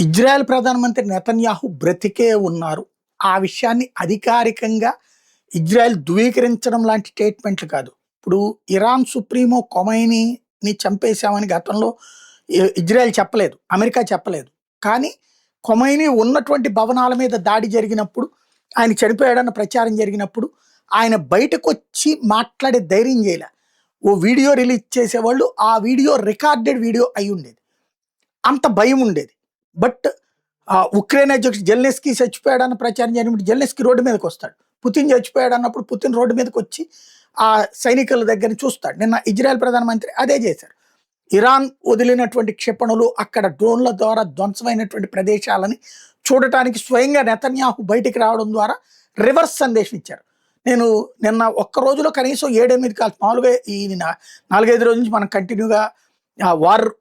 Israel ప్రధానమంత్రి Netanyahu బ్రతికే ఉన్నారు. ఆ విషయాన్ని అధికారికంగా ఇజ్రాయెల్ ధృవీకరించడం లాంటి స్టేట్మెంట్లు కాదు. ఇప్పుడు ఇరాన్ సుప్రీమో ఖొమైనీని చంపేశామని గతంలో ఇజ్రాయెల్ చెప్పలేదు. అమెరికా చెప్పలేదు. కానీ ఖొమైనీ ఉన్నటువంటి భవనాల మీద దాడి జరిగినప్పుడు, ఆయన చనిపోయాడన్న ప్రచారం జరిగినప్పుడు, ఆయన బయటకొచ్చి మాట్లాడే ధైర్యం చేయలే. ఓ వీడియో రిలీజ్ చేసేవాళ్ళు ఆ వీడియో రికార్డెడ్ వీడియో అయ్యుండేది. అంత భయం ఉండేది. బట్ ఉక్రెయిన్ అధ్యక్షుడు జెలెన్స్కీ చచ్చిపోయాడన్న ప్రచారం జరిగినప్పుడు జెలెన్స్కీ రోడ్డు మీదకొస్తాడు. పుతిన్ చచ్చిపోయాడన్నప్పుడు పుతిన్ రోడ్డు మీదకొచ్చి ఆ సైనికుల దగ్గర చూస్తాడు. నిన్న ఇజ్రాయెల్ ప్రధానమంత్రి అదే చేశారు. ఇరాన్ వదిలినటువంటి క్షిపణులు, అక్కడ డ్రోన్ల ద్వారా ధ్వంసమైనటువంటి ప్రదేశాలని చూడటానికి స్వయంగా నెతన్యాహు బయటికి రావడం ద్వారా రివర్స్ సందేశం ఇచ్చారు. నేను నిన్న ఒక్క రోజులో కనీసం 7-8 కాల్స్, మామూలుగా ఈ 4-5 రోజుల నుంచి మనం కంటిన్యూగా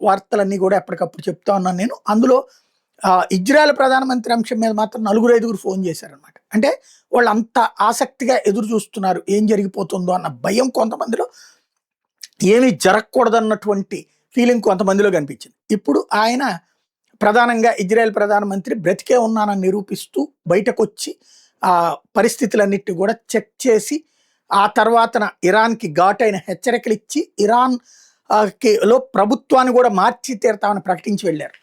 వార్తలన్నీ కూడా ఎప్పటికప్పుడు చెప్తా ఉన్నాను నేను. అందులో ఇజ్రాయెల్ ప్రధానమంత్రి అంశం మీద మాత్రం 4-5 ఫోన్ చేశారనమాట. అంటే వాళ్ళు అంత ఆసక్తిగా ఎదురు చూస్తున్నారు ఏం జరిగిపోతుందో అన్న భయం కొంతమందిలో, ఏమీ జరగకూడదన్నటువంటి ఫీలింగ్ కొంతమందిలో కనిపించింది. ఇప్పుడు ఆయన ప్రధానంగా ఇజ్రాయెల్ ప్రధానమంత్రి బ్రతికే ఉన్నానని నిరూపిస్తూ బయటకొచ్చి ఆ పరిస్థితులన్నిటిని కూడా చెక్ చేసి, ఆ తర్వాతన ఇరాన్కి ఘాటైన హెచ్చరికలు ఇచ్చి, ఇరాన్ లో ప్రభుత్వాన్ని కూడా మార్చి తీరుతామని ప్రకటించి వెళ్ళారు.